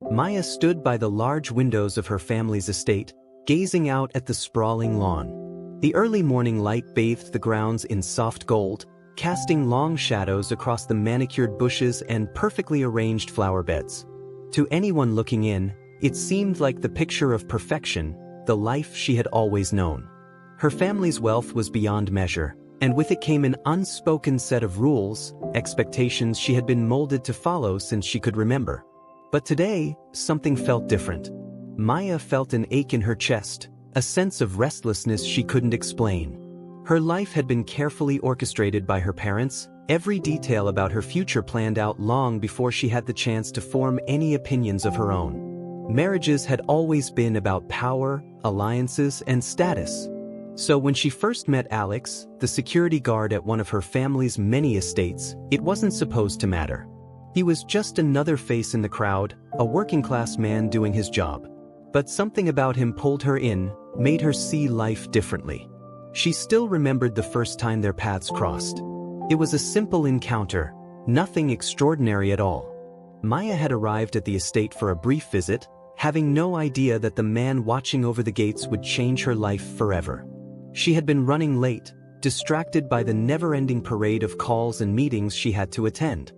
Maya stood by the large windows of her family's estate, gazing out at the sprawling lawn. The early morning light bathed the grounds in soft gold, casting long shadows across the manicured bushes and perfectly arranged flower beds. To anyone looking in, it seemed like the picture of perfection, the life she had always known. Her family's wealth was beyond measure, and with it came an unspoken set of rules, expectations she had been molded to follow since she could remember. But today, something felt different. Maya felt an ache in her chest, a sense of restlessness she couldn't explain. Her life had been carefully orchestrated by her parents, every detail about her future planned out long before she had the chance to form any opinions of her own. Marriages had always been about power, alliances, and status. So when she first met Alex, the security guard at one of her family's many estates, it wasn't supposed to matter. He was just another face in the crowd, a working-class man doing his job. But something about him pulled her in, made her see life differently. She still remembered the first time their paths crossed. It was a simple encounter, nothing extraordinary at all. Maya had arrived at the estate for a brief visit, having no idea that the man watching over the gates would change her life forever. She had been running late, distracted by the never-ending parade of calls and meetings she had to attend.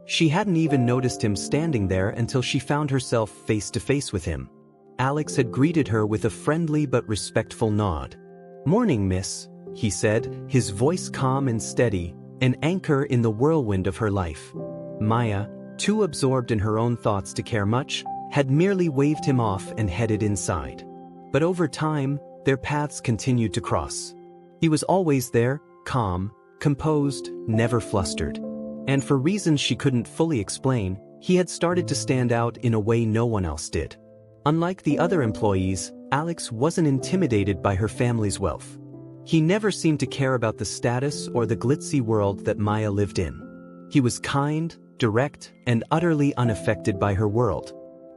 She hadn't even noticed him standing there until she found herself face to face with him. Alex had greeted her with a friendly but respectful nod. "Morning, miss," he said, his voice calm and steady, an anchor in the whirlwind of her life. Maya, too absorbed in her own thoughts to care much, had merely waved him off and headed inside. But over time, their paths continued to cross. He was always there, calm, composed, never flustered. And for reasons she couldn't fully explain, he had started to stand out in a way no one else did. Unlike the other employees, Alex wasn't intimidated by her family's wealth. He never seemed to care about the status or the glitzy world that Maya lived in. He was kind, direct, and utterly unaffected by her world.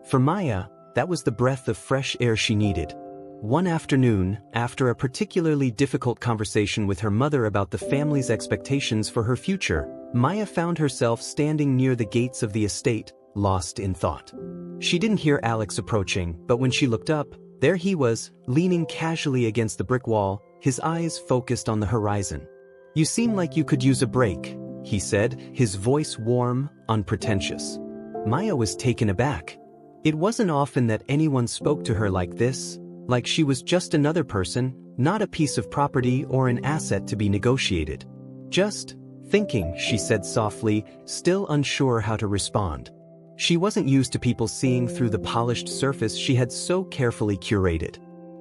For Maya, that was the breath of fresh air she needed. One afternoon, after a particularly difficult conversation with her mother about the family's expectations for her future, Maya found herself standing near the gates of the estate, lost in thought. She didn't hear Alex approaching, but when she looked up, there he was, leaning casually against the brick wall, his eyes focused on the horizon. "You seem like you could use a break," he said, his voice warm, unpretentious. Maya was taken aback. It wasn't often that anyone spoke to her like this, like she was just another person, not a piece of property or an asset to be negotiated. "Just thinking," she said softly, still unsure how to respond. She wasn't used to people seeing through the polished surface she had so carefully curated.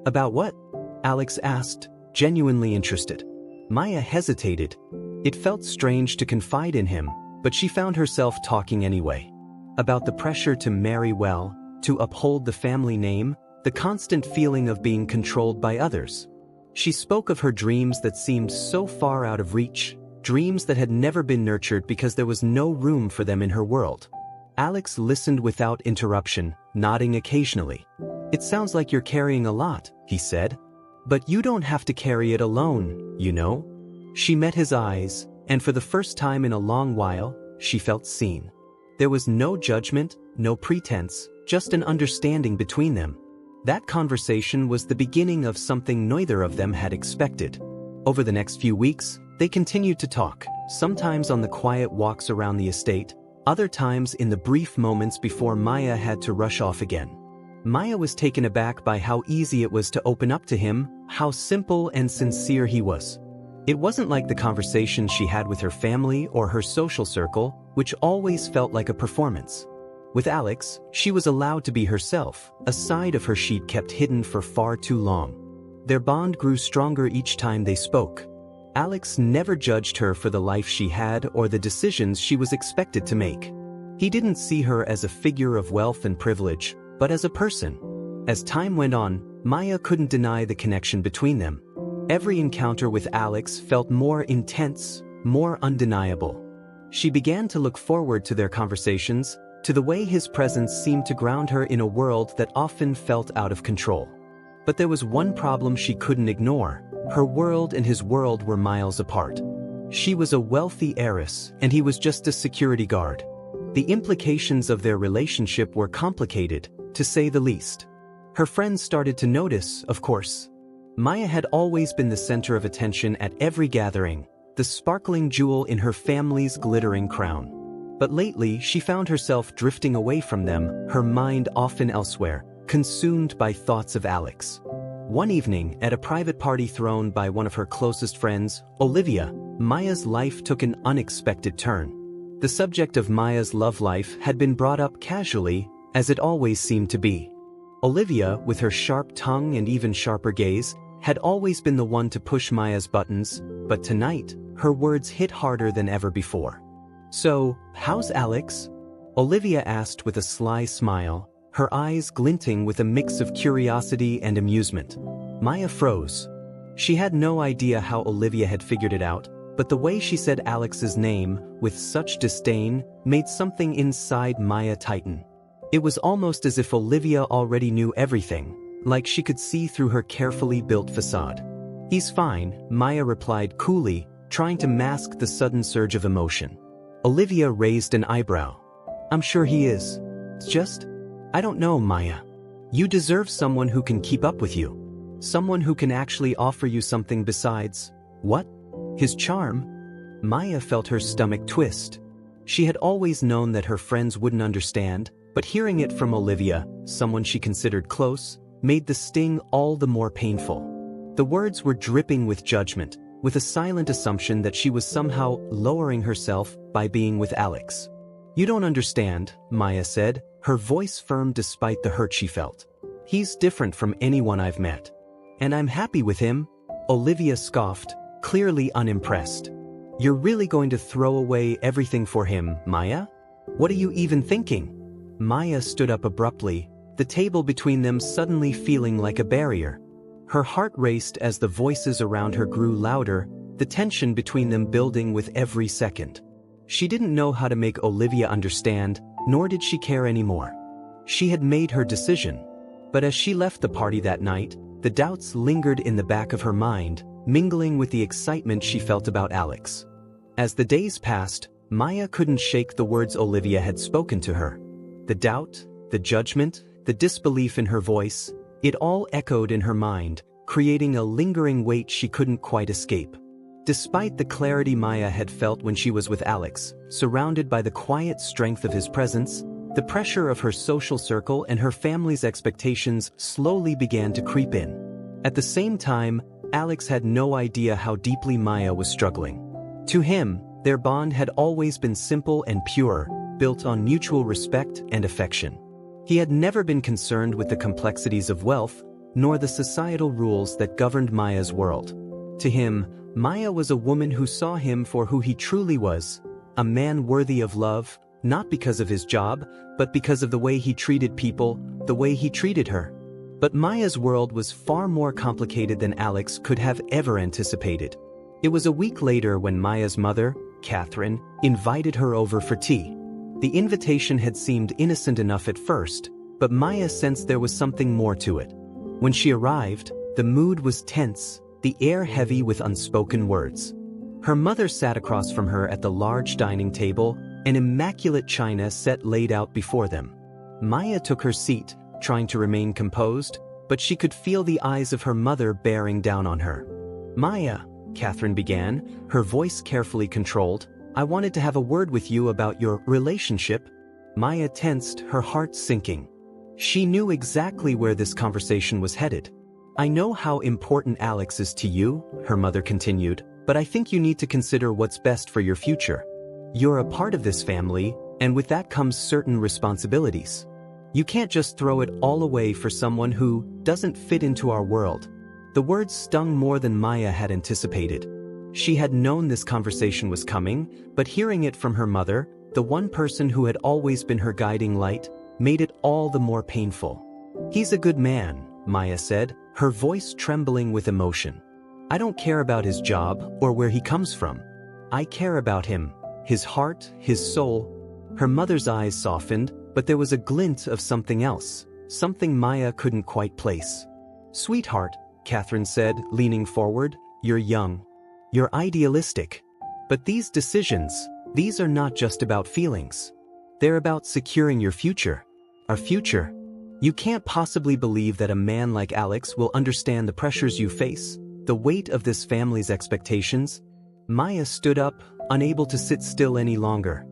"About what?" Alex asked, genuinely interested. Maya hesitated. It felt strange to confide in him, but she found herself talking anyway. About the pressure to marry well, to uphold the family name, the constant feeling of being controlled by others. She spoke of her dreams that seemed so far out of reach, dreams that had never been nurtured because there was no room for them in her world. Alex listened without interruption, nodding occasionally. "It sounds like you're carrying a lot," he said. "But you don't have to carry it alone, you know." She met his eyes, and for the first time in a long while, she felt seen. There was no judgment, no pretense, just an understanding between them. That conversation was the beginning of something neither of them had expected. Over the next few weeks, they continued to talk, sometimes on the quiet walks around the estate, other times in the brief moments before Maya had to rush off again. Maya was taken aback by how easy it was to open up to him, how simple and sincere he was. It wasn't like the conversations she had with her family or her social circle, which always felt like a performance. With Alex, she was allowed to be herself, a side of her she'd kept hidden for far too long. Their bond grew stronger each time they spoke. Alex never judged her for the life she had or the decisions she was expected to make. He didn't see her as a figure of wealth and privilege, but as a person. As time went on, Maya couldn't deny the connection between them. Every encounter with Alex felt more intense, more undeniable. She began to look forward to their conversations, to the way his presence seemed to ground her in a world that often felt out of control. But there was one problem she couldn't ignore. Her world and his world were miles apart. She was a wealthy heiress, and he was just a security guard. The implications of their relationship were complicated, to say the least. Her friends started to notice, of course. Maya had always been the center of attention at every gathering, the sparkling jewel in her family's glittering crown. But lately, she found herself drifting away from them, her mind often elsewhere, consumed by thoughts of Alex. One evening, at a private party thrown by one of her closest friends, Olivia, Maya's life took an unexpected turn. The subject of Maya's love life had been brought up casually, as it always seemed to be. Olivia, with her sharp tongue and even sharper gaze, had always been the one to push Maya's buttons, but tonight, her words hit harder than ever before. "So, how's Alex?" Olivia asked with a sly smile, her eyes glinting with a mix of curiosity and amusement. Maya froze. She had no idea how Olivia had figured it out, but the way she said Alex's name, with such disdain, made something inside Maya tighten. It was almost as if Olivia already knew everything, like she could see through her carefully built facade. "He's fine," Maya replied coolly, trying to mask the sudden surge of emotion. Olivia raised an eyebrow. "I'm sure he is. It's just, I don't know, Maya. You deserve someone who can keep up with you. Someone who can actually offer you something besides, what? His charm?" Maya felt her stomach twist. She had always known that her friends wouldn't understand, but hearing it from Olivia, someone she considered close, made the sting all the more painful. The words were dripping with judgment, with a silent assumption that she was somehow lowering herself by being with Alex. "You don't understand," Maya said, her voice firm despite the hurt she felt. "He's different from anyone I've met. And I'm happy with him." Olivia scoffed, clearly unimpressed. "You're really going to throw away everything for him, Maya? What are you even thinking?" Maya stood up abruptly, the table between them suddenly feeling like a barrier. Her heart raced as the voices around her grew louder, the tension between them building with every second. She didn't know how to make Olivia understand, nor did she care anymore. She had made her decision. But as she left the party that night, the doubts lingered in the back of her mind, mingling with the excitement she felt about Alex. As the days passed, Maya couldn't shake the words Olivia had spoken to her. The doubt, the judgment, the disbelief in her voice, it all echoed in her mind, creating a lingering weight she couldn't quite escape. Despite the clarity Maya had felt when she was with Alex, surrounded by the quiet strength of his presence, the pressure of her social circle and her family's expectations slowly began to creep in. At the same time, Alex had no idea how deeply Maya was struggling. To him, their bond had always been simple and pure, built on mutual respect and affection. He had never been concerned with the complexities of wealth, nor the societal rules that governed Maya's world. To him, Maya was a woman who saw him for who he truly was, a man worthy of love, not because of his job, but because of the way he treated people, the way he treated her. But Maya's world was far more complicated than Alex could have ever anticipated. It was a week later when Maya's mother, Catherine, invited her over for tea. The invitation had seemed innocent enough at first, but Maya sensed there was something more to it. When she arrived, the mood was tense, the air heavy with unspoken words. Her mother sat across from her at the large dining table, an immaculate china set laid out before them. Maya took her seat, trying to remain composed, but she could feel the eyes of her mother bearing down on her. "Maya," Catherine began, her voice carefully controlled, "I wanted to have a word with you about your relationship." Maya tensed, her heart sinking. She knew exactly where this conversation was headed. "I know how important Alex is to you," her mother continued, "but I think you need to consider what's best for your future. You're a part of this family, and with that comes certain responsibilities. You can't just throw it all away for someone who doesn't fit into our world." The words stung more than Maya had anticipated. She had known this conversation was coming, but hearing it from her mother, the one person who had always been her guiding light, made it all the more painful. "He's a good man," Maya said, her voice trembling with emotion. "I don't care about his job or where he comes from. I care about him, his heart, his soul." Her mother's eyes softened, but there was a glint of something else, something Maya couldn't quite place. "Sweetheart," Catherine said, leaning forward, "you're young. You're idealistic. But these decisions, these are not just about feelings. They're about securing your future. Our future. You can't possibly believe that a man like Alex will understand the pressures you face, the weight of this family's expectations. Maya stood up, unable to sit still any longer.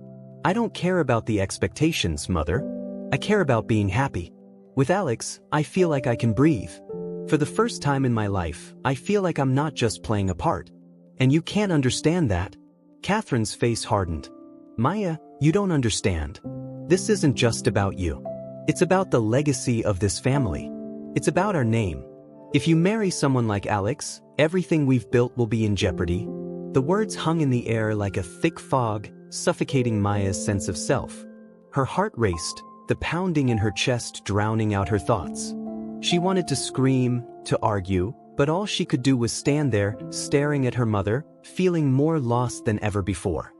I don't care about the expectations, Mother. I care about being happy. With Alex, I feel like I can breathe. For the first time in my life, I feel like I'm not just playing a part. And you can't understand that. Catherine's face hardened. Maya, you don't understand. This isn't just about you. It's about the legacy of this family. It's about our name. If you marry someone like Alex, everything we've built will be in jeopardy. The words hung in the air like a thick fog, suffocating Maya's sense of self. Her heart raced, the pounding in her chest drowning out her thoughts. She wanted to scream, to argue, but all she could do was stand there, staring at her mother, feeling more lost than ever before.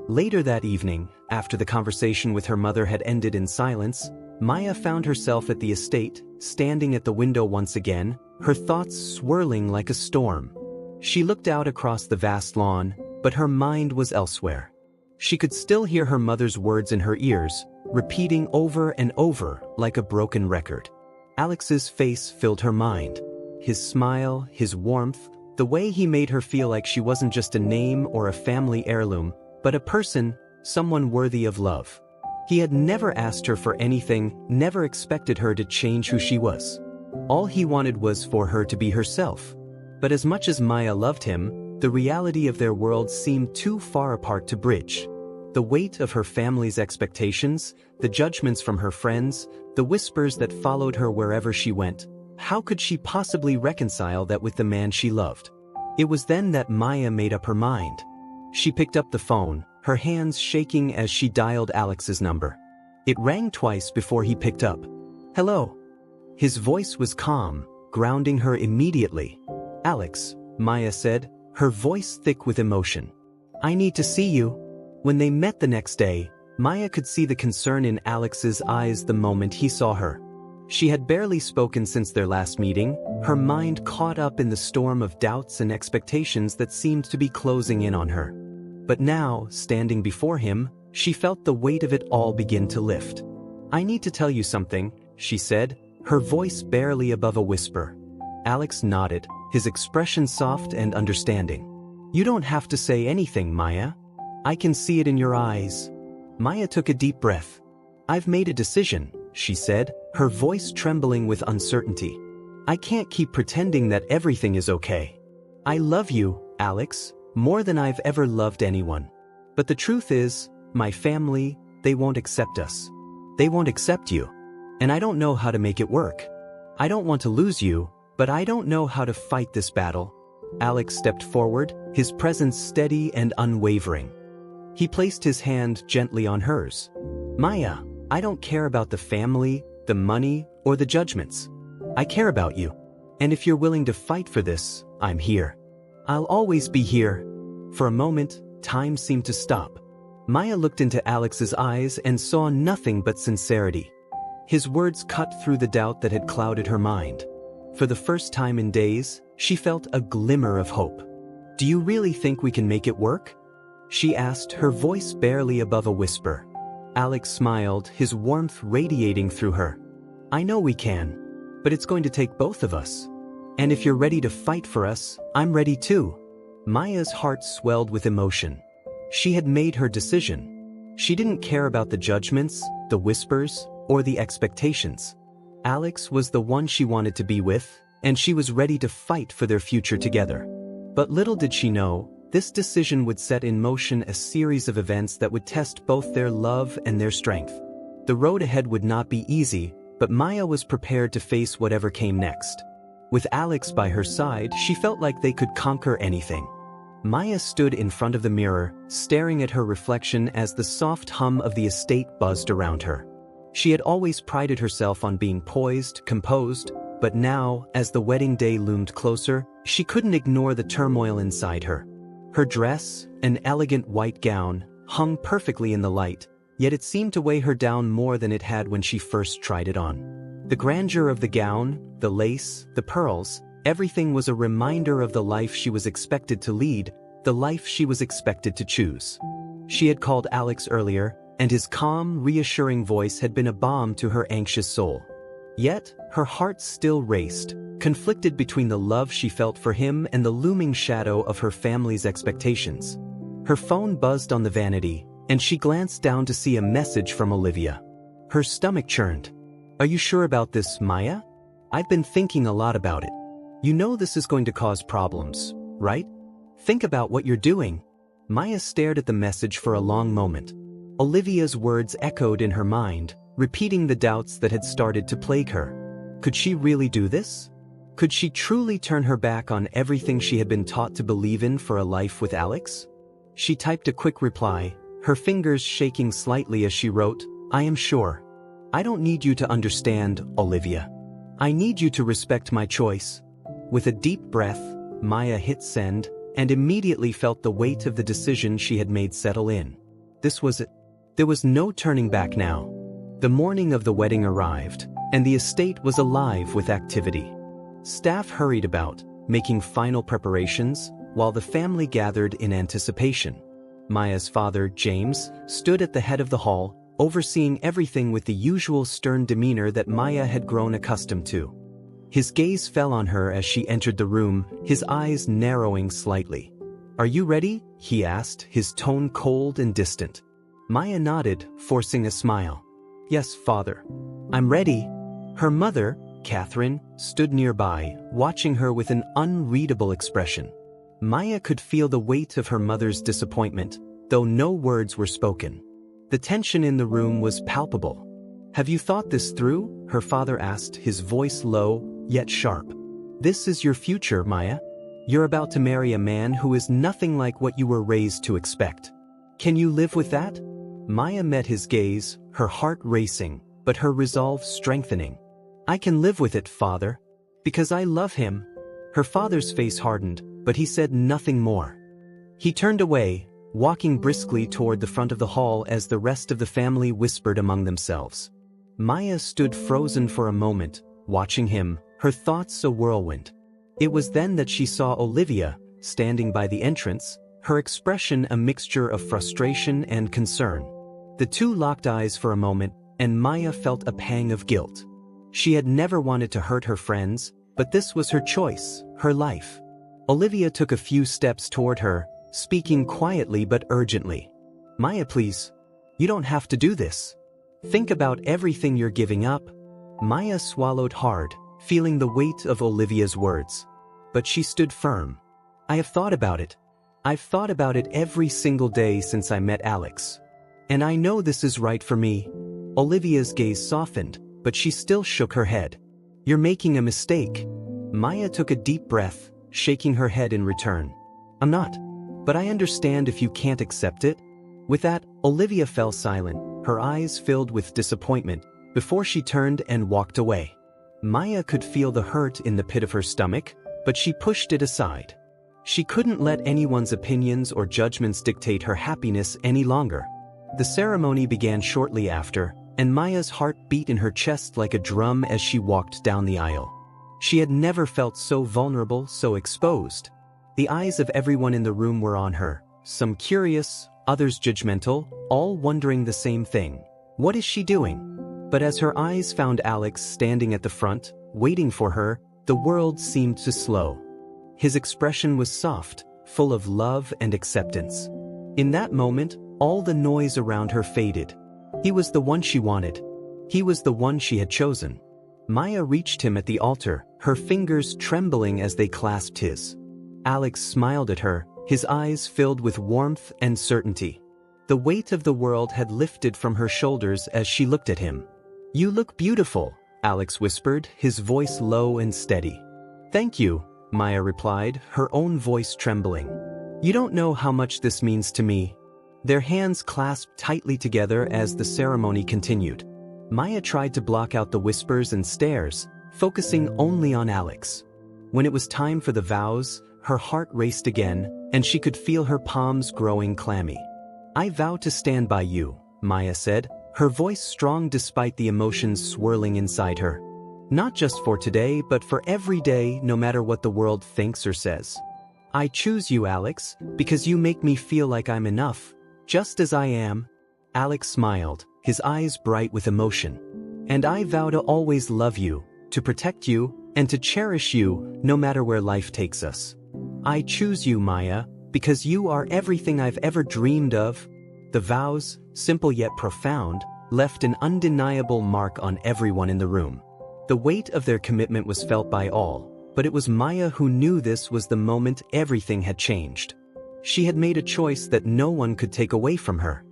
Later that evening, after the conversation with her mother had ended in silence, Maya found herself at the estate, standing at the window once again, her thoughts swirling like a storm. She looked out across the vast lawn, but her mind was elsewhere. She could still hear her mother's words in her ears, repeating over and over like a broken record. Alex's face filled her mind. His smile, his warmth, the way he made her feel like she wasn't just a name or a family heirloom, but a person, someone worthy of love. He had never asked her for anything, never expected her to change who she was. All he wanted was for her to be herself. But as much as Maya loved him, the reality of their world seemed too far apart to bridge. The weight of her family's expectations, the judgments from her friends, the whispers that followed her wherever she went. How could she possibly reconcile that with the man she loved? It was then that Maya made up her mind. She picked up the phone, her hands shaking as she dialed Alex's number. It rang twice before he picked up. Hello. His voice was calm, grounding her immediately. Alex, Maya said, her voice thick with emotion. I need to see you. When they met the next day, Maya could see the concern in Alex's eyes the moment he saw her. She had barely spoken since their last meeting, her mind caught up in the storm of doubts and expectations that seemed to be closing in on her. But now, standing before him, she felt the weight of it all begin to lift. I need to tell you something, she said, her voice barely above a whisper. Alex nodded, his expression soft and understanding. You don't have to say anything, Maya. I can see it in your eyes. Maya took a deep breath. I've made a decision, she said, her voice trembling with uncertainty. I can't keep pretending that everything is okay. I love you, Alex, more than I've ever loved anyone. But the truth is, my family, they won't accept us. They won't accept you. And I don't know how to make it work. I don't want to lose you, but I don't know how to fight this battle. Alex stepped forward, his presence steady and unwavering. He placed his hand gently on hers. Maya, I don't care about the family, the money, or the judgments. I care about you. And if you're willing to fight for this, I'm here. I'll always be here. For a moment, time seemed to stop. Maya looked into Alex's eyes and saw nothing but sincerity. His words cut through the doubt that had clouded her mind. For the first time in days, she felt a glimmer of hope. Do you really think we can make it work? She asked, her voice barely above a whisper. Alex smiled, his warmth radiating through her. I know we can, but it's going to take both of us. And if you're ready to fight for us, I'm ready too. Maya's heart swelled with emotion. She had made her decision. She didn't care about the judgments, the whispers, or the expectations. Alex was the one she wanted to be with, and she was ready to fight for their future together. But little did she know, this decision would set in motion a series of events that would test both their love and their strength. The road ahead would not be easy, but Maya was prepared to face whatever came next. With Alex by her side, she felt like they could conquer anything. Maya stood in front of the mirror, staring at her reflection as the soft hum of the estate buzzed around her. She had always prided herself on being poised, composed, but now, as the wedding day loomed closer, she couldn't ignore the turmoil inside her. Her dress, an elegant white gown, hung perfectly in the light, yet it seemed to weigh her down more than it had when she first tried it on. The grandeur of the gown, the lace, the pearls, everything was a reminder of the life she was expected to lead, the life she was expected to choose. She had called Alex earlier, and his calm, reassuring voice had been a balm to her anxious soul. Yet, her heart still raced, conflicted between the love she felt for him and the looming shadow of her family's expectations. Her phone buzzed on the vanity, and she glanced down to see a message from Olivia. Her stomach churned. "Are you sure about this, Maya? I've been thinking a lot about it. You know this is going to cause problems, right? Think about what you're doing." Maya stared at the message for a long moment. Olivia's words echoed in her mind, repeating the doubts that had started to plague her. Could she really do this? Could she truly turn her back on everything she had been taught to believe in for a life with Alex? She typed a quick reply, her fingers shaking slightly as she wrote, "I am sure. I don't need you to understand, Olivia. I need you to respect my choice." With a deep breath, Maya hit send, and immediately felt the weight of the decision she had made settle in. This was it. There was no turning back now. The morning of the wedding arrived, and the estate was alive with activity. Staff hurried about, making final preparations, while the family gathered in anticipation. Maya's father, James, stood at the head of the hall, overseeing everything with the usual stern demeanor that Maya had grown accustomed to. His gaze fell on her as she entered the room, his eyes narrowing slightly. "Are you ready?" he asked, his tone cold and distant. Maya nodded, forcing a smile. "Yes, father. I'm ready." Her mother, Catherine, stood nearby, watching her with an unreadable expression. Maya could feel the weight of her mother's disappointment, though no words were spoken. The tension in the room was palpable. "Have you thought this through?" her father asked, his voice low, yet sharp. "This is your future, Maya. You're about to marry a man who is nothing like what you were raised to expect. Can you live with that?" Maya met his gaze, her heart racing, but her resolve strengthening. "I can live with it, father. Because I love him." Her father's face hardened, but he said nothing more. He turned away, walking briskly toward the front of the hall as the rest of the family whispered among themselves. Maya stood frozen for a moment, watching him, her thoughts a whirlwind. It was then that she saw Olivia, standing by the entrance, her expression a mixture of frustration and concern. The two locked eyes for a moment, and Maya felt a pang of guilt. She had never wanted to hurt her friends, but this was her choice, her life. Olivia took a few steps toward her, speaking quietly but urgently. "Maya, please. You don't have to do this. Think about everything you're giving up." Maya swallowed hard, feeling the weight of Olivia's words. But she stood firm. "I have thought about it. I've thought about it every single day since I met Alex. And I know this is right for me." Olivia's gaze softened, but she still shook her head. "You're making a mistake." Maya took a deep breath, shaking her head in return. "I'm not. But I understand if you can't accept it." With that, Olivia fell silent, her eyes filled with disappointment, before she turned and walked away. Maya could feel the hurt in the pit of her stomach, but she pushed it aside. She couldn't let anyone's opinions or judgments dictate her happiness any longer. The ceremony began shortly after, and Maya's heart beat in her chest like a drum as she walked down the aisle. She had never felt so vulnerable, so exposed. The eyes of everyone in the room were on her, some curious, others judgmental, all wondering the same thing. What is she doing? But as her eyes found Alex standing at the front, waiting for her, the world seemed to slow. His expression was soft, full of love and acceptance. In that moment, all the noise around her faded. He was the one she wanted. He was the one she had chosen. Maya reached him at the altar, her fingers trembling as they clasped his. Alex smiled at her, his eyes filled with warmth and certainty. The weight of the world had lifted from her shoulders as she looked at him. "You look beautiful," Alex whispered, his voice low and steady. "Thank you," Maya replied, her own voice trembling. "You don't know how much this means to me." Their hands clasped tightly together as the ceremony continued. Maya tried to block out the whispers and stares, focusing only on Alex. When it was time for the vows, her heart raced again, and she could feel her palms growing clammy. "I vow to stand by you," Maya said, her voice strong despite the emotions swirling inside her. "Not just for today, but for every day, no matter what the world thinks or says. I choose you, Alex, because you make me feel like I'm enough, just as I am." Alex smiled, his eyes bright with emotion. "And I vow to always love you, to protect you, and to cherish you, no matter where life takes us. I choose you, Maya, because you are everything I've ever dreamed of." The vows, simple yet profound, left an undeniable mark on everyone in the room. The weight of their commitment was felt by all, but it was Maya who knew this was the moment everything had changed. She had made a choice that no one could take away from her.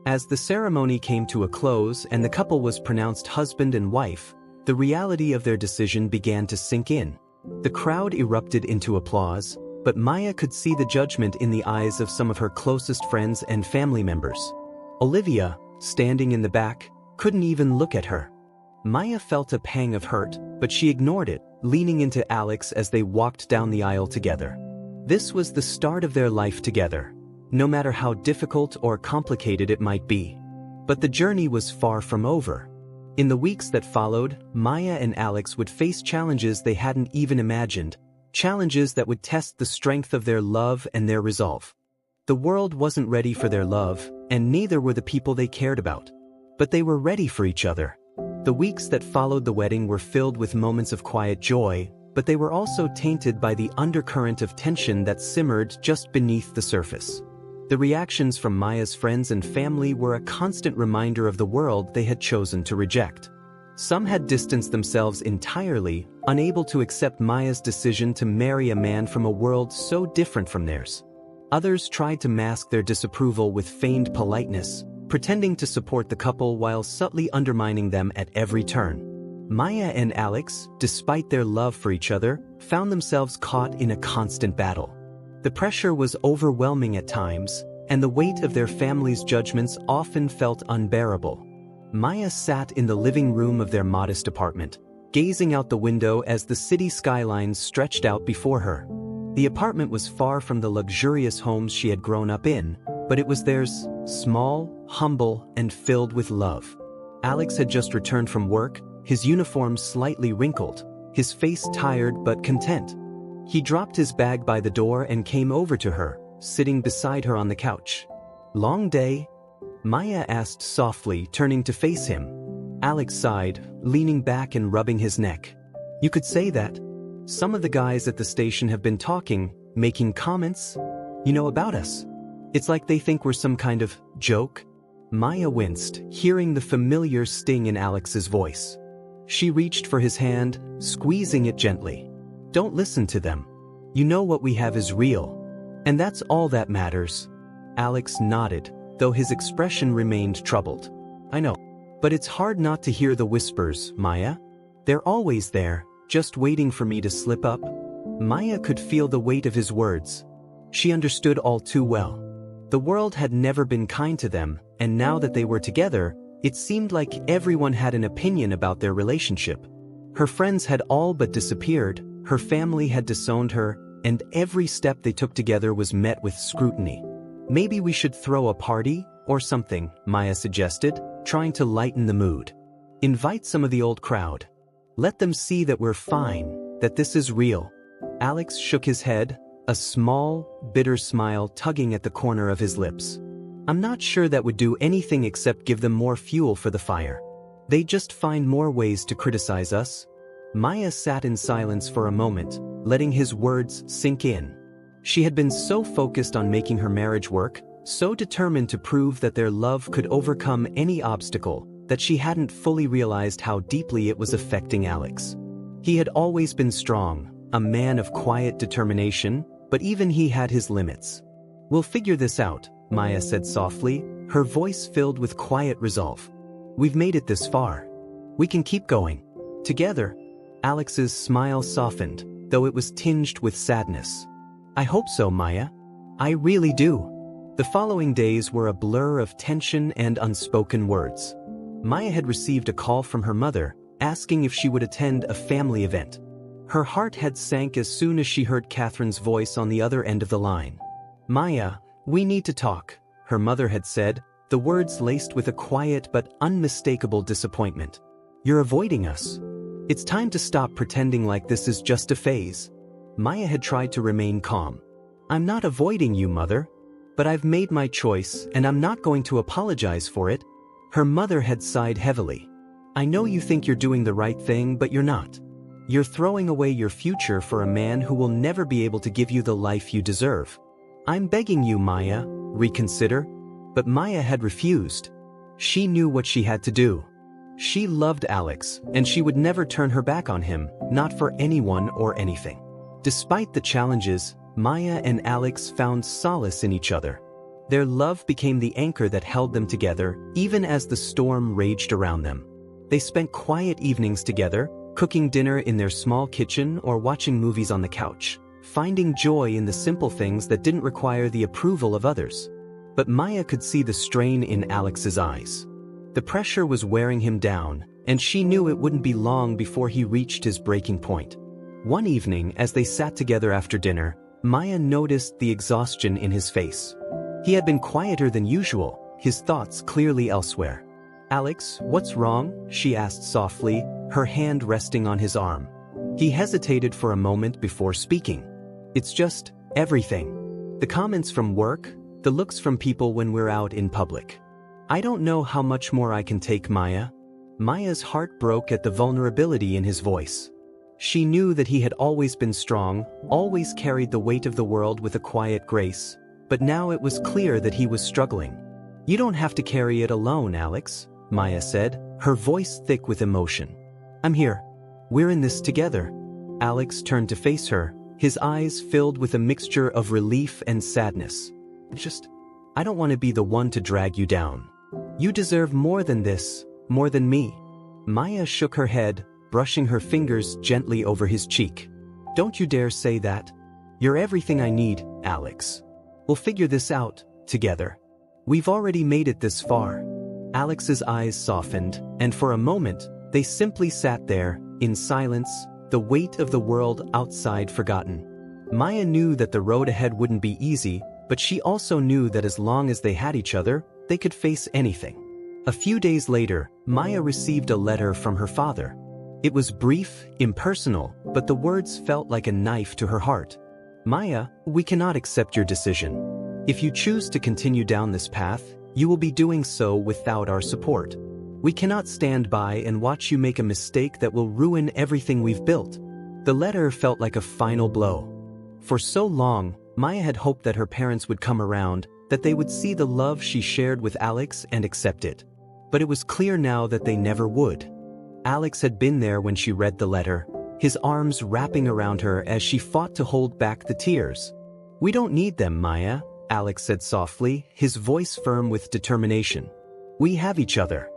As the ceremony came to a close and the couple was pronounced husband and wife, the reality of their decision began to sink in. The crowd erupted into applause, but Maya could see the judgment in the eyes of some of her closest friends and family members. Olivia, standing in the back, couldn't even look at her. Maya felt a pang of hurt, but she ignored it, leaning into Alex as they walked down the aisle together. This was the start of their life together, no matter how difficult or complicated it might be. But the journey was far from over. In the weeks that followed, Maya and Alex would face challenges they hadn't even imagined, challenges that would test the strength of their love and their resolve. The world wasn't ready for their love, and neither were the people they cared about. But they were ready for each other. The weeks that followed the wedding were filled with moments of quiet joy, but they were also tainted by the undercurrent of tension that simmered just beneath the surface. The reactions from Maya's friends and family were a constant reminder of the world they had chosen to reject. Some had distanced themselves entirely, unable to accept Maya's decision to marry a man from a world so different from theirs. Others tried to mask their disapproval with feigned politeness, pretending to support the couple while subtly undermining them at every turn. Maya and Alex, despite their love for each other, found themselves caught in a constant battle. The pressure was overwhelming at times, and the weight of their family's judgments often felt unbearable. Maya sat in the living room of their modest apartment, gazing out the window as the city skyline stretched out before her. The apartment was far from the luxurious homes she had grown up in, but it was theirs, small, humble, and filled with love. Alex had just returned from work, his uniform slightly wrinkled, his face tired but content. He dropped his bag by the door and came over to her, sitting beside her on the couch. "Long day?" Maya asked softly, turning to face him. Alex sighed, leaning back and rubbing his neck. "You could say that. Some of the guys at the station have been talking, making comments, about us. It's like they think we're some kind of joke." Maya winced, hearing the familiar sting in Alex's voice. She reached for his hand, squeezing it gently. "Don't listen to them. You know what we have is real. And that's all that matters." Alex nodded, though his expression remained troubled. "I know. But it's hard not to hear the whispers, Maya. They're always there, just waiting for me to slip up." Maya could feel the weight of his words. She understood all too well. The world had never been kind to them, and now that they were together, it seemed like everyone had an opinion about their relationship. Her friends had all but disappeared, her family had disowned her, and every step they took together was met with scrutiny. "Maybe we should throw a party, or something," Maya suggested, trying to lighten the mood. "Invite some of the old crowd. Let them see that we're fine, that this is real." Alex shook his head, a small, bitter smile tugging at the corner of his lips. "I'm not sure that would do anything except give them more fuel for the fire. They just find more ways to criticize us." Maya sat in silence for a moment, letting his words sink in. She had been so focused on making her marriage work, so determined to prove that their love could overcome any obstacle, that she hadn't fully realized how deeply it was affecting Alex. He had always been strong, a man of quiet determination, but even he had his limits. "We'll figure this out," Maya said softly, her voice filled with quiet resolve. "We've made it this far. We can keep going. Together." Alex's smile softened, though it was tinged with sadness. "I hope so, Maya. I really do." The following days were a blur of tension and unspoken words. Maya had received a call from her mother, asking if she would attend a family event. Her heart had sank as soon as she heard Catherine's voice on the other end of the line. "Maya, we need to talk," her mother had said, the words laced with a quiet but unmistakable disappointment. "You're avoiding us. It's time to stop pretending like this is just a phase." Maya had tried to remain calm. "I'm not avoiding you, Mother. But I've made my choice, and I'm not going to apologize for it. Her mother had sighed heavily. I know you think you're doing the right thing, but you're not. You're throwing away your future for a man who will never be able to give you the life you deserve. I'm begging you, Maya, reconsider. But Maya had refused. She knew what she had to do. She loved Alex, and she would never turn her back on him, not for anyone or anything. Despite the challenges, Maya and Alex found solace in each other. Their love became the anchor that held them together, even as the storm raged around them. They spent quiet evenings together, cooking dinner in their small kitchen or watching movies on the couch, finding joy in the simple things that didn't require the approval of others. But Maya could see the strain in Alex's eyes. The pressure was wearing him down, and she knew it wouldn't be long before he reached his breaking point. One evening, as they sat together after dinner, Maya noticed the exhaustion in his face. He had been quieter than usual, his thoughts clearly elsewhere. Alex, what's wrong? She asked softly, her hand resting on his arm. He hesitated for a moment before speaking. It's just everything. The comments from work, the looks from people when we're out in public. I don't know how much more I can take, Maya. Maya's heart broke at the vulnerability in his voice. She knew that he had always been strong, always carried the weight of the world with a quiet grace, but now it was clear that he was struggling. You don't have to carry it alone, Alex, Maya said, her voice thick with emotion. I'm here. We're in this together. Alex turned to face her, his eyes filled with a mixture of relief and sadness. I don't want to be the one to drag you down. You deserve more than this, more than me. Maya shook her head, brushing her fingers gently over his cheek. Don't you dare say that. You're everything I need, Alex. We'll figure this out, together. We've already made it this far. Alex's eyes softened, and for a moment, they simply sat there, in silence, the weight of the world outside forgotten. Maya knew that the road ahead wouldn't be easy, but she also knew that as long as they had each other, they could face anything. A few days later, Maya received a letter from her father. It was brief, impersonal, but the words felt like a knife to her heart. Maya, we cannot accept your decision. If you choose to continue down this path, you will be doing so without our support. We cannot stand by and watch you make a mistake that will ruin everything we've built. The letter felt like a final blow. For so long, Maya had hoped that her parents would come around, that they would see the love she shared with Alex and accept it. But it was clear now that they never would. Alex had been there when she read the letter, his arms wrapping around her as she fought to hold back the tears. We don't need them, Maya, Alex said softly, his voice firm with determination. We have each other.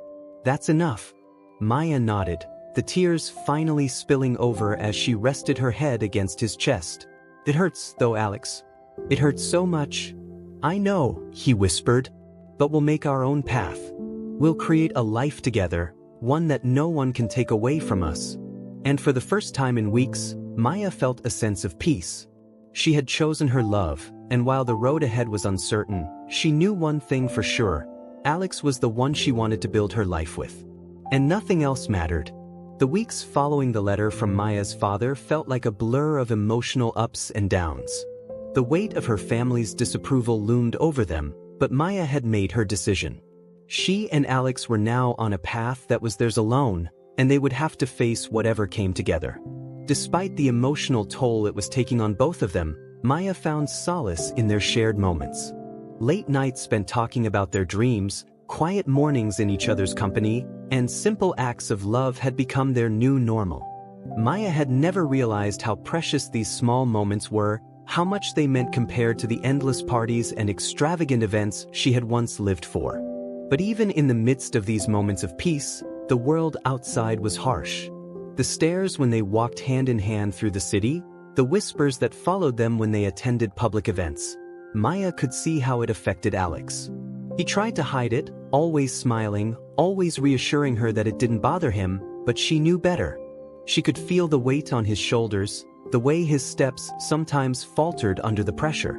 That's enough. Maya nodded, the tears finally spilling over as she rested her head against his chest. It hurts, though, Alex. It hurts so much. I know, he whispered, but we'll make our own path. We'll create a life together, one that no one can take away from us. And for the first time in weeks, Maya felt a sense of peace. She had chosen her love, and while the road ahead was uncertain, she knew one thing for sure. Alex was the one she wanted to build her life with. And nothing else mattered. The weeks following the letter from Maya's father felt like a blur of emotional ups and downs. The weight of her family's disapproval loomed over them, but Maya had made her decision. She and Alex were now on a path that was theirs alone, and they would have to face whatever came together. Despite the emotional toll it was taking on both of them, Maya found solace in their shared moments. Late nights spent talking about their dreams, quiet mornings in each other's company, and simple acts of love had become their new normal. Maya had never realized how precious these small moments were, how much they meant compared to the endless parties and extravagant events she had once lived for. But even in the midst of these moments of peace, the world outside was harsh. The stares when they walked hand in hand through the city, the whispers that followed them when they attended public events. Maya could see how it affected Alex. He tried to hide it, always smiling, always reassuring her that it didn't bother him, but she knew better. She could feel the weight on his shoulders, the way his steps sometimes faltered under the pressure.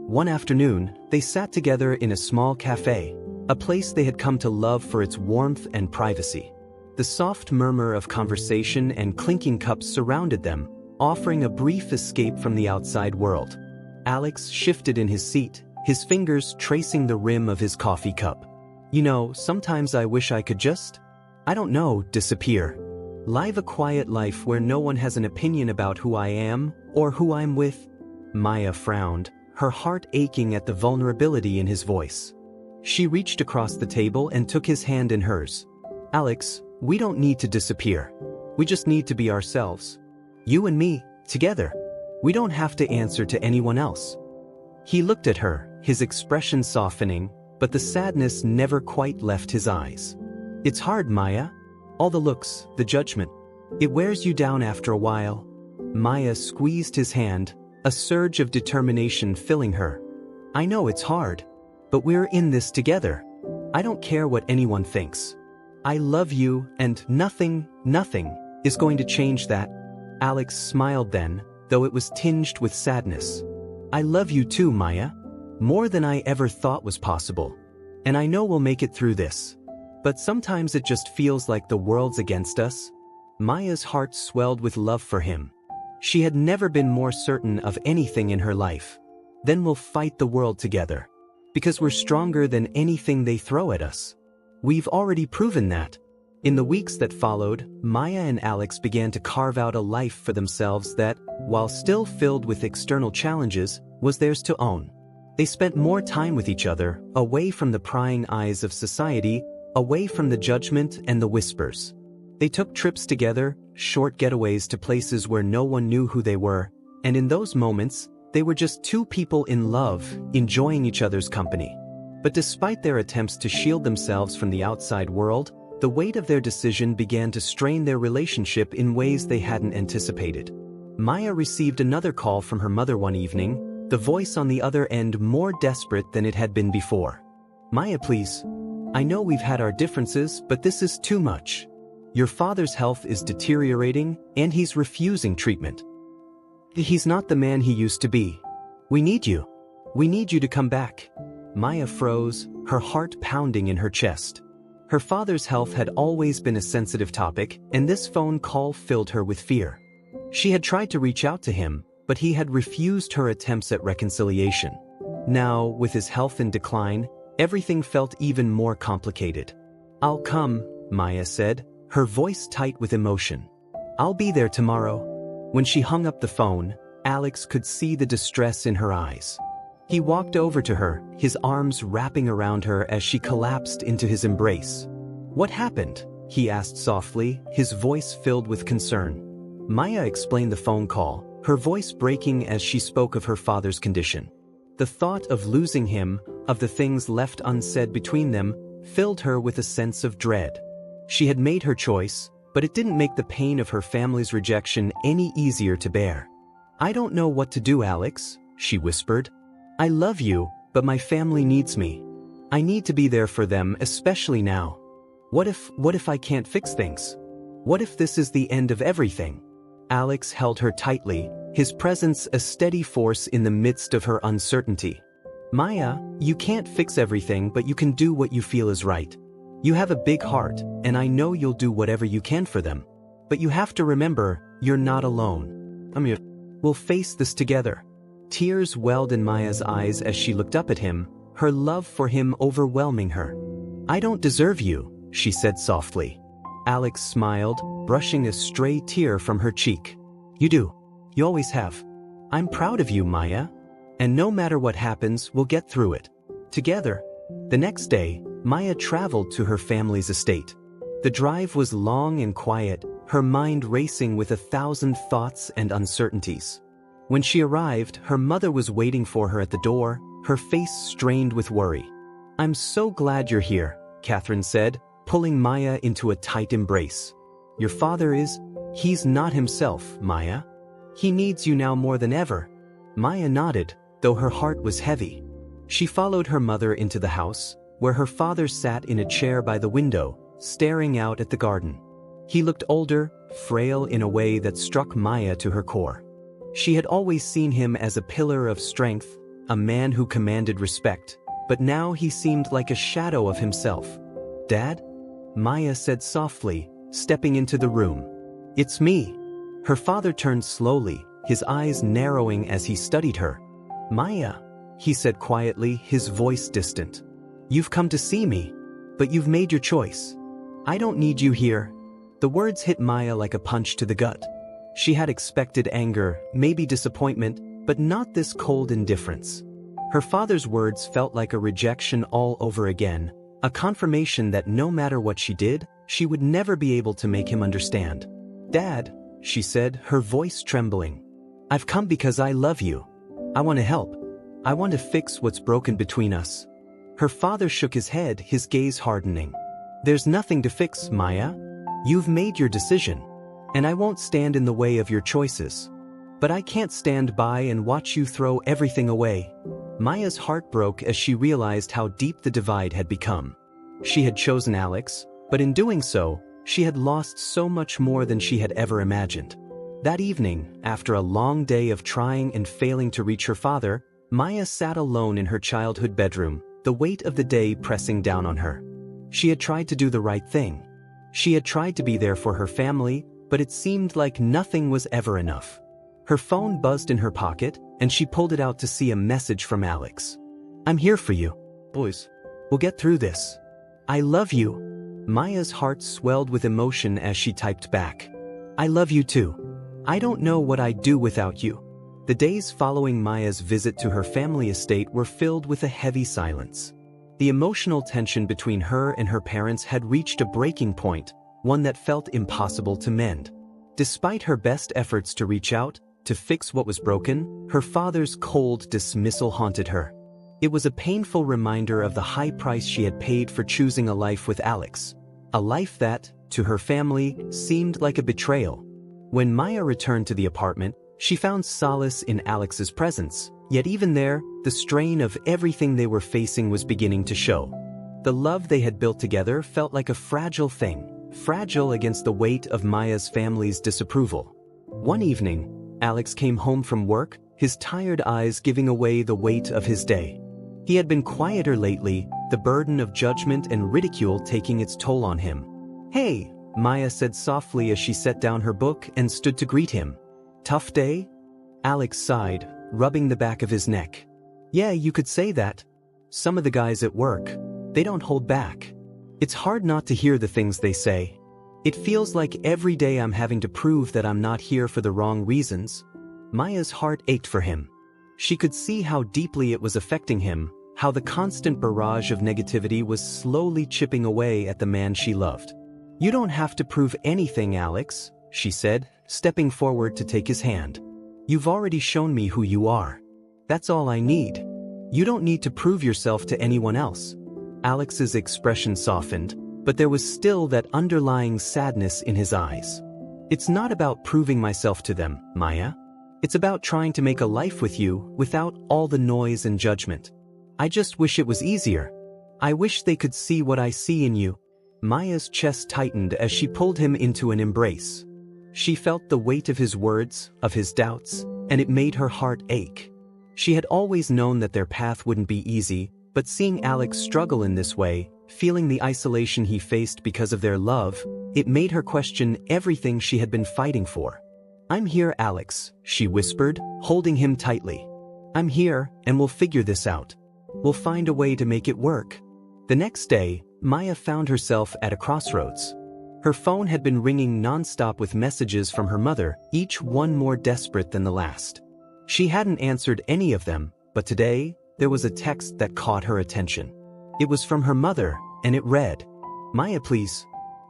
One afternoon, they sat together in a small cafe, a place they had come to love for its warmth and privacy. The soft murmur of conversation and clinking cups surrounded them, offering a brief escape from the outside world. Alex shifted in his seat, his fingers tracing the rim of his coffee cup. You know, sometimes I wish I could just, I don't know, disappear. Live a quiet life where no one has an opinion about who I am or who I'm with. Maya frowned, her heart aching at the vulnerability in his voice. She reached across the table and took his hand in hers. Alex, we don't need to disappear. We just need to be ourselves. You and me, together. We don't have to answer to anyone else. He looked at her, his expression softening, but the sadness never quite left his eyes. It's hard, Maya. All the looks, the judgment. It wears you down after a while. Maya squeezed his hand, a surge of determination filling her. I know it's hard, but we're in this together. I don't care what anyone thinks. I love you, and nothing is going to change that. Alex smiled then, though it was tinged with sadness. I love you too, Maya. More than I ever thought was possible. And I know we'll make it through this. But sometimes it just feels like the world's against us. Maya's heart swelled with love for him. She had never been more certain of anything in her life. Then we'll fight the world together. Because we're stronger than anything they throw at us. We've already proven that. In the weeks that followed, Maya and Alex began to carve out a life for themselves that, while still filled with external challenges, was theirs to own. They spent more time with each other, away from the prying eyes of society, away from the judgment and the whispers. They took trips together, short getaways to places where no one knew who they were, and in those moments, they were just two people in love, enjoying each other's company. But despite their attempts to shield themselves from the outside world, the weight of their decision began to strain their relationship in ways they hadn't anticipated. Maya received another call from her mother one evening, the voice on the other end more desperate than it had been before. Maya, please. I know we've had our differences, but this is too much. Your father's health is deteriorating, and he's refusing treatment. He's not the man he used to be. We need you. We need you to come back. Maya froze, her heart pounding in her chest. Her father's health had always been a sensitive topic, and this phone call filled her with fear. She had tried to reach out to him, but he had refused her attempts at reconciliation. Now, with his health in decline, everything felt even more complicated. I'll come, Maya said, her voice tight with emotion. I'll be there tomorrow. When she hung up the phone, Alex could see the distress in her eyes. He walked over to her, his arms wrapping around her as she collapsed into his embrace. What happened? He asked softly, his voice filled with concern. Maya explained the phone call, her voice breaking as she spoke of her father's condition. The thought of losing him, of the things left unsaid between them, filled her with a sense of dread. She had made her choice, but it didn't make the pain of her family's rejection any easier to bear. I don't know what to do, Alex, she whispered. I love you, but my family needs me. I need to be there for them, especially now. What if I can't fix things? What if this is the end of everything? Alex held her tightly, his presence a steady force in the midst of her uncertainty. Maya, you can't fix everything, but you can do what you feel is right. You have a big heart, and I know you'll do whatever you can for them. But you have to remember, you're not alone. We'll face this together. Tears welled in Maya's eyes as she looked up at him, her love for him overwhelming her. I don't deserve you, she said softly. Alex smiled, brushing a stray tear from her cheek. You do. You always have. I'm proud of you, Maya. And no matter what happens, we'll get through it. Together. The next day, Maya traveled to her family's estate. The drive was long and quiet, her mind racing with 1,000 thoughts and uncertainties. When she arrived, her mother was waiting for her at the door, her face strained with worry. I'm so glad you're here, Catherine said, pulling Maya into a tight embrace. Your father he's not himself, Maya. He needs you now more than ever. Maya nodded, though her heart was heavy. She followed her mother into the house, where her father sat in a chair by the window, staring out at the garden. He looked older, frail in a way that struck Maya to her core. She had always seen him as a pillar of strength, a man who commanded respect, but now he seemed like a shadow of himself. Dad? Maya said softly, stepping into the room. It's me. Her father turned slowly, his eyes narrowing as he studied her. Maya, he said quietly, his voice distant. You've come to see me, but you've made your choice. I don't need you here. The words hit Maya like a punch to the gut. She had expected anger, maybe disappointment, but not this cold indifference. Her father's words felt like a rejection all over again, a confirmation that no matter what she did, she would never be able to make him understand. Dad, she said, her voice trembling. I've come because I love you. I want to help. I want to fix what's broken between us. Her father shook his head, his gaze hardening. There's nothing to fix, Maya. You've made your decision, and I won't stand in the way of your choices. But I can't stand by and watch you throw everything away. Maya's heart broke as she realized how deep the divide had become. She had chosen Alex, but in doing so, she had lost so much more than she had ever imagined. That evening, after a long day of trying and failing to reach her father, Maya sat alone in her childhood bedroom, the weight of the day pressing down on her. She had tried to do the right thing. She had tried to be there for her family, but it seemed like nothing was ever enough. Her phone buzzed in her pocket, and she pulled it out to see a message from Alex. I'm here for you, boys. We'll get through this. I love you. Maya's heart swelled with emotion as she typed back. I love you too. I don't know what I'd do without you. The days following Maya's visit to her family estate were filled with a heavy silence. The emotional tension between her and her parents had reached a breaking point, one that felt impossible to mend. Despite her best efforts to reach out, to fix what was broken, her father's cold dismissal haunted her. It was a painful reminder of the high price she had paid for choosing a life with Alex. A life that, to her family, seemed like a betrayal. When Maya returned to the apartment, she found solace in Alex's presence, yet even there, the strain of everything they were facing was beginning to show. The love they had built together felt like a fragile thing, fragile against the weight of Maya's family's disapproval. One evening, Alex came home from work, his tired eyes giving away the weight of his day. He had been quieter lately, the burden of judgment and ridicule taking its toll on him. Hey, Maya said softly as she set down her book and stood to greet him. Tough day? Alex sighed, rubbing the back of his neck. Yeah, you could say that. Some of the guys at work, they don't hold back. It's hard not to hear the things they say. It feels like every day I'm having to prove that I'm not here for the wrong reasons. Maya's heart ached for him. She could see how deeply it was affecting him, how the constant barrage of negativity was slowly chipping away at the man she loved. You don't have to prove anything, Alex, she said, stepping forward to take his hand. You've already shown me who you are. That's all I need. You don't need to prove yourself to anyone else. Alex's expression softened, but there was still that underlying sadness in his eyes. It's not about proving myself to them, Maya. It's about trying to make a life with you without all the noise and judgment. I just wish it was easier. I wish they could see what I see in you. Maya's chest tightened as she pulled him into an embrace. She felt the weight of his words, of his doubts, and it made her heart ache. She had always known that their path wouldn't be easy, but seeing Alex struggle in this way, feeling the isolation he faced because of their love, it made her question everything she had been fighting for. I'm here, Alex, she whispered, holding him tightly. I'm here, and we'll figure this out. We'll find a way to make it work. The next day, Maya found herself at a crossroads. Her phone had been ringing nonstop with messages from her mother, each one more desperate than the last. She hadn't answered any of them, but today, there was a text that caught her attention. It was from her mother, and it read, Maya, please.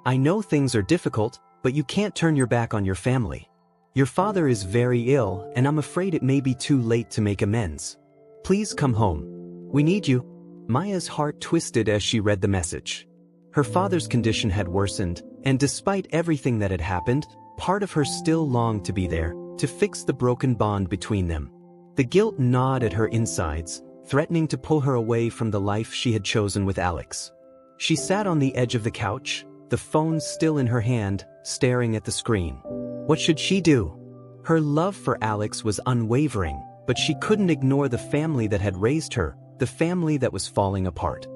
I know things are difficult, but you can't turn your back on your family. Your father is very ill, and I'm afraid it may be too late to make amends. Please come home. We need you. Maya's heart twisted as she read the message. Her father's condition had worsened, and despite everything that had happened, part of her still longed to be there, to fix the broken bond between them. The guilt gnawed at her insides, threatening to pull her away from the life she had chosen with Alex. She sat on the edge of the couch, the phone still in her hand, staring at the screen. What should she do? Her love for Alex was unwavering, but she couldn't ignore the family that had raised her, the family that was falling apart.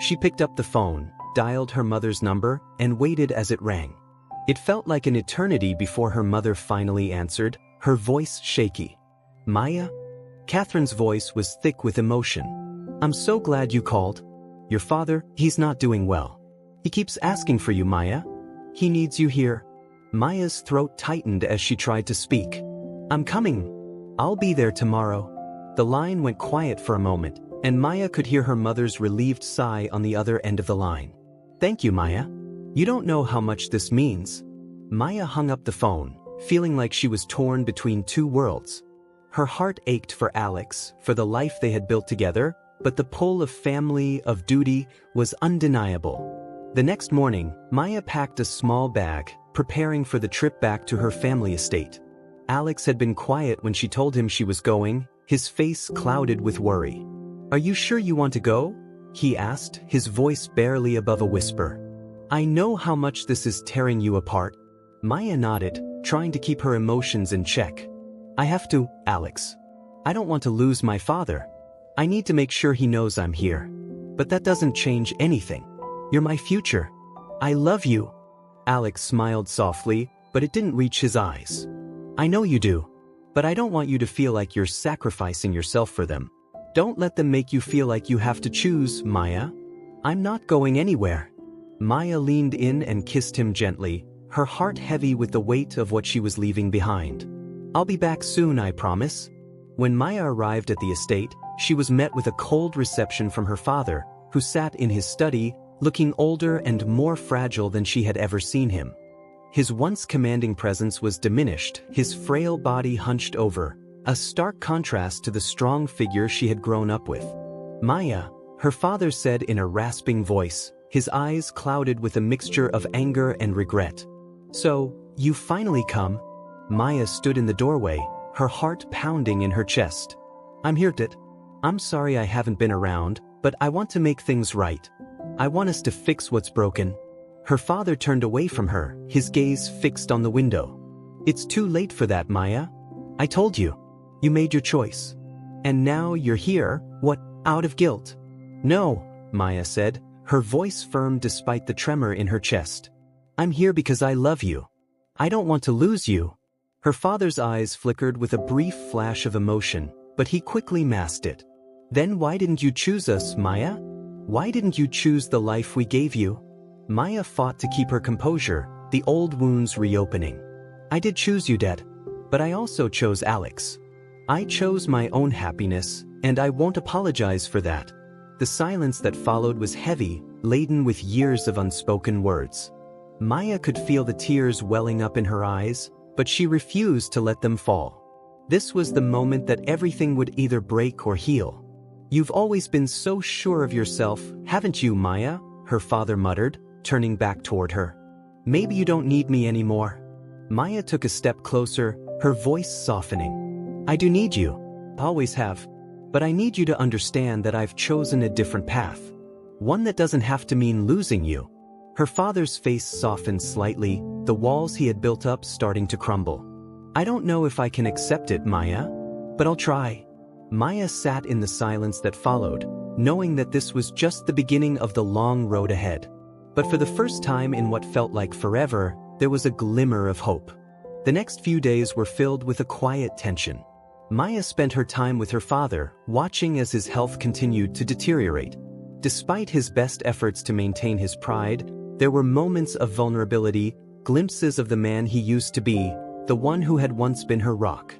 She picked up the phone, dialed her mother's number, and waited as it rang. It felt like an eternity before her mother finally answered, her voice shaky. Maya? Catherine's voice was thick with emotion. I'm so glad you called. Your father, he's not doing well. He keeps asking for you, Maya. He needs you here. Maya's throat tightened as she tried to speak. I'm coming. I'll be there tomorrow. The line went quiet for a moment, and Maya could hear her mother's relieved sigh on the other end of the line. Thank you, Maya. You don't know how much this means. Maya hung up the phone, feeling like she was torn between two worlds. Her heart ached for Alex, for the life they had built together, but the pull of family, of duty, was undeniable. The next morning, Maya packed a small bag, preparing for the trip back to her family estate. Alex had been quiet when she told him she was going, his face clouded with worry. Are you sure you want to go? He asked, his voice barely above a whisper. I know how much this is tearing you apart. Maya nodded, trying to keep her emotions in check. I have to, Alex. I don't want to lose my father. I need to make sure he knows I'm here. But that doesn't change anything. You're my future. I love you. Alex smiled softly, but it didn't reach his eyes. I know you do. But I don't want you to feel like you're sacrificing yourself for them. Don't let them make you feel like you have to choose, Maya. I'm not going anywhere. Maya leaned in and kissed him gently, her heart heavy with the weight of what she was leaving behind. I'll be back soon, I promise. When Maya arrived at the estate, she was met with a cold reception from her father, who sat in his study, looking older and more fragile than she had ever seen him. His once commanding presence was diminished, his frail body hunched over, a stark contrast to the strong figure she had grown up with. Maya, her father said in a rasping voice, his eyes clouded with a mixture of anger and regret. So, you finally come? Maya stood in the doorway, her heart pounding in her chest. I'm here, Dad. I'm sorry I haven't been around, but I want to make things right. I want us to fix what's broken. Her father turned away from her, his gaze fixed on the window. It's too late for that, Maya. I told you. You made your choice. And now you're here, what, out of guilt? No, Maya said, her voice firm despite the tremor in her chest. I'm here because I love you. I don't want to lose you. Her father's eyes flickered with a brief flash of emotion, but he quickly masked it. Then why didn't you choose us, Maya? Why didn't you choose the life we gave you? Maya fought to keep her composure, the old wounds reopening. I did choose you, Dad. But I also chose Alex. I chose my own happiness, and I won't apologize for that. The silence that followed was heavy, laden with years of unspoken words. Maya could feel the tears welling up in her eyes, but she refused to let them fall. This was the moment that everything would either break or heal. You've always been so sure of yourself, haven't you, Maya? Her father muttered, turning back toward her. Maybe you don't need me anymore. Maya took a step closer, her voice softening. I do need you. Always have. But I need you to understand that I've chosen a different path. One that doesn't have to mean losing you. Her father's face softened slightly, the walls he had built up starting to crumble. I don't know if I can accept it, Maya. But I'll try. Maya sat in the silence that followed, knowing that this was just the beginning of the long road ahead. But for the first time in what felt like forever, there was a glimmer of hope. The next few days were filled with a quiet tension. Maya spent her time with her father, watching as his health continued to deteriorate. Despite his best efforts to maintain his pride, there were moments of vulnerability, glimpses of the man he used to be, the one who had once been her rock.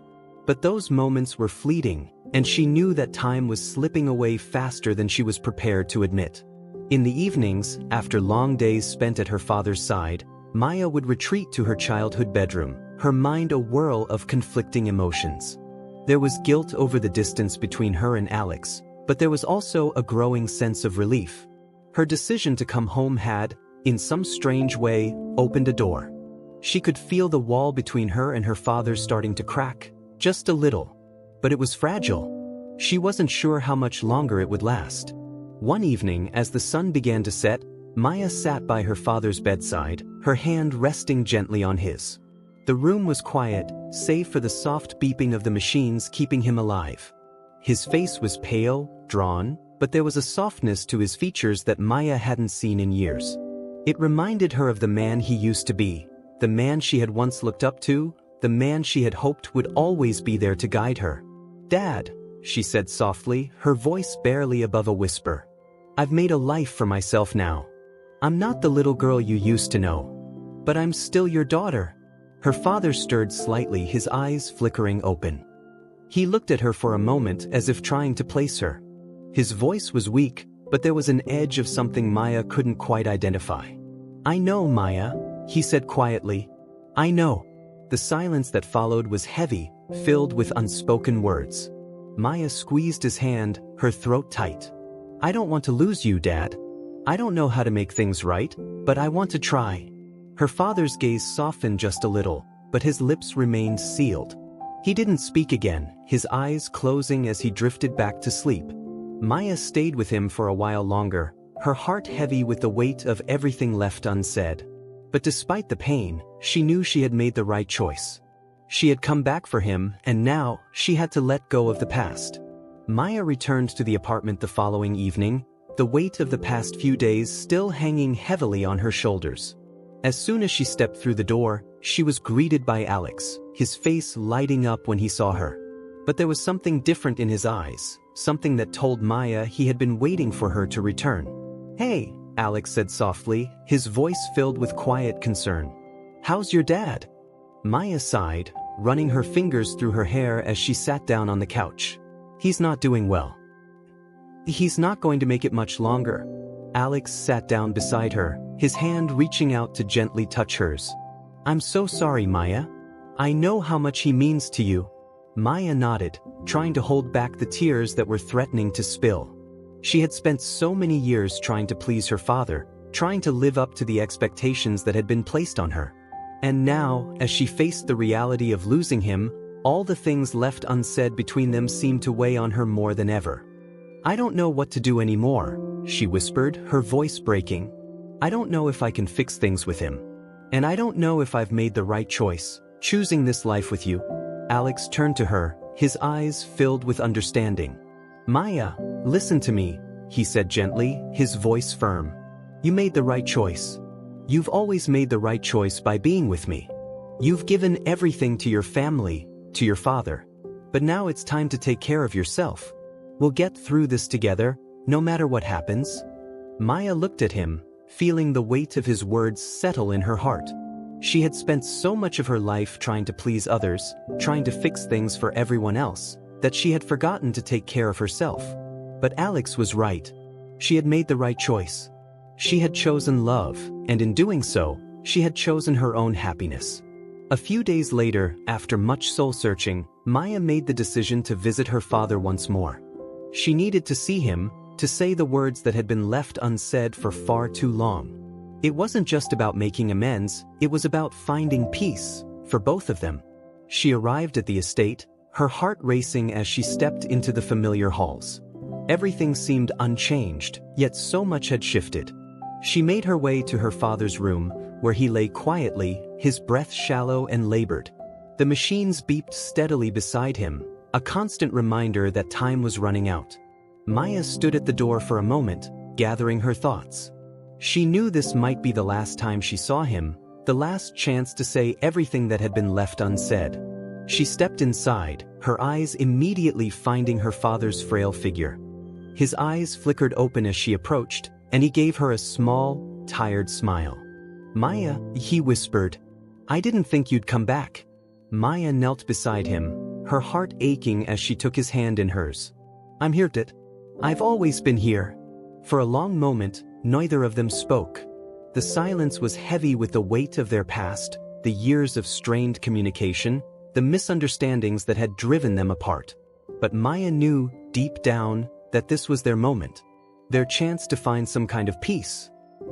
But those moments were fleeting, and she knew that time was slipping away faster than she was prepared to admit. In the evenings, after long days spent at her father's side, Maya would retreat to her childhood bedroom, her mind a whirl of conflicting emotions. There was guilt over the distance between her and Alex, but there was also a growing sense of relief. Her decision to come home had, in some strange way, opened a door. She could feel the wall between her and her father starting to crack, just a little. But it was fragile. She wasn't sure how much longer it would last. One evening, as the sun began to set, Maya sat by her father's bedside, her hand resting gently on his. The room was quiet, save for the soft beeping of the machines keeping him alive. His face was pale, drawn, but there was a softness to his features that Maya hadn't seen in years. It reminded her of the man he used to be, the man she had once looked up to, the man she had hoped would always be there to guide her. Dad, she said softly, her voice barely above a whisper. I've made a life for myself now. I'm not the little girl you used to know. But I'm still your daughter. Her father stirred slightly, his eyes flickering open. He looked at her for a moment as if trying to place her. His voice was weak, but there was an edge of something Maya couldn't quite identify. I know, Maya, he said quietly. I know. The silence that followed was heavy, filled with unspoken words. Maya squeezed his hand, her throat tight. I don't want to lose you, Dad. I don't know how to make things right, but I want to try. Her father's gaze softened just a little, but his lips remained sealed. He didn't speak again, his eyes closing as he drifted back to sleep. Maya stayed with him for a while longer, her heart heavy with the weight of everything left unsaid. But despite the pain, she knew she had made the right choice. She had come back for him, and now she had to let go of the past. Maya returned to the apartment the following evening, the weight of the past few days still hanging heavily on her shoulders. As soon as she stepped through the door, she was greeted by Alex, his face lighting up when he saw her. But there was something different in his eyes, something that told Maya he had been waiting for her to return. Hey, Alex said softly, his voice filled with quiet concern. How's your dad? Maya sighed, running her fingers through her hair as she sat down on the couch. He's not doing well. He's not going to make it much longer. Alex sat down beside her, his hand reaching out to gently touch hers. I'm so sorry, Maya. I know how much he means to you. Maya nodded, trying to hold back the tears that were threatening to spill. She had spent so many years trying to please her father, trying to live up to the expectations that had been placed on her. And now, as she faced the reality of losing him, all the things left unsaid between them seemed to weigh on her more than ever. I don't know what to do anymore, she whispered, her voice breaking. I don't know if I can fix things with him. And I don't know if I've made the right choice, choosing this life with you. Alex turned to her, his eyes filled with understanding. Maya, listen to me, he said gently, his voice firm. You made the right choice. You've always made the right choice by being with me. You've given everything to your family, to your father. But now it's time to take care of yourself. We'll get through this together, no matter what happens. Maya looked at him, feeling the weight of his words settle in her heart. She had spent so much of her life trying to please others, trying to fix things for everyone else, that she had forgotten to take care of herself. But Alex was right. She had made the right choice. She had chosen love, and in doing so, she had chosen her own happiness. A few days later, after much soul-searching, Maya made the decision to visit her father once more. She needed to see him, to say the words that had been left unsaid for far too long. It wasn't just about making amends, it was about finding peace, for both of them. She arrived at the estate, her heart racing as she stepped into the familiar halls. Everything seemed unchanged, yet so much had shifted. She made her way to her father's room, where he lay quietly, his breath shallow and labored. The machines beeped steadily beside him, a constant reminder that time was running out. Maya stood at the door for a moment, gathering her thoughts. She knew this might be the last time she saw him, the last chance to say everything that had been left unsaid. She stepped inside, her eyes immediately finding her father's frail figure. His eyes flickered open as she approached, and he gave her a small, tired smile. Maya, he whispered. I didn't think you'd come back. Maya knelt beside him, her heart aching as she took his hand in hers. I'm here, Dad. I've always been here. For a long moment, neither of them spoke. The silence was heavy with the weight of their past, the years of strained communication, the misunderstandings that had driven them apart. But Maya knew, deep down, that this was their moment. Their chance to find some kind of peace.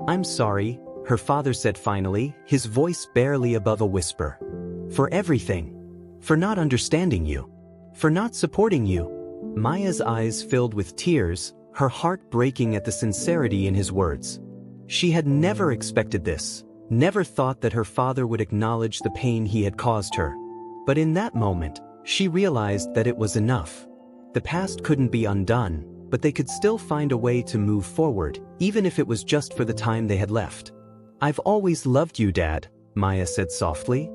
I'm sorry, her father said finally, his voice barely above a whisper. For everything. For not understanding you. For not supporting you. Maya's eyes filled with tears, her heart breaking at the sincerity in his words. She had never expected this, never thought that her father would acknowledge the pain he had caused her. But in that moment, she realized that it was enough. The past couldn't be undone, but they could still find a way to move forward, even if it was just for the time they had left. I've always loved you, Dad, Maya said softly.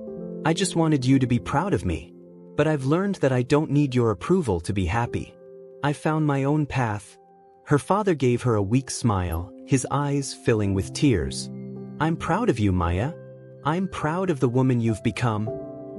I just wanted you to be proud of me. But I've learned that I don't need your approval to be happy. I found my own path." Her father gave her a weak smile, his eyes filling with tears. "I'm proud of you, Maya. I'm proud of the woman you've become."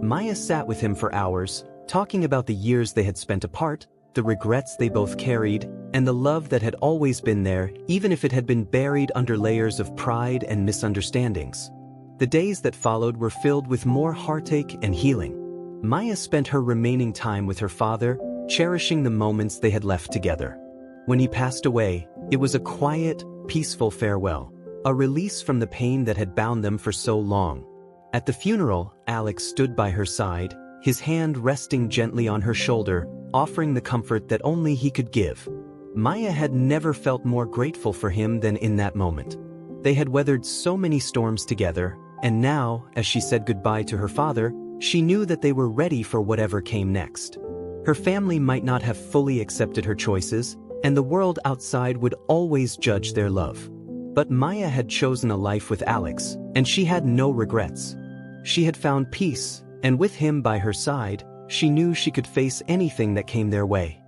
Maya sat with him for hours, talking about the years they had spent apart, the regrets they both carried, and the love that had always been there, even if it had been buried under layers of pride and misunderstandings. The days that followed were filled with more heartache and healing. Maya spent her remaining time with her father, cherishing the moments they had left together. When he passed away, it was a quiet, peaceful farewell, a release from the pain that had bound them for so long. At the funeral, Alex stood by her side, his hand resting gently on her shoulder, offering the comfort that only he could give. Maya had never felt more grateful for him than in that moment. They had weathered so many storms together, and now, as she said goodbye to her father, she knew that they were ready for whatever came next. Her family might not have fully accepted her choices, and the world outside would always judge their love. But Maya had chosen a life with Alex, and she had no regrets. She had found peace, and with him by her side, she knew she could face anything that came their way.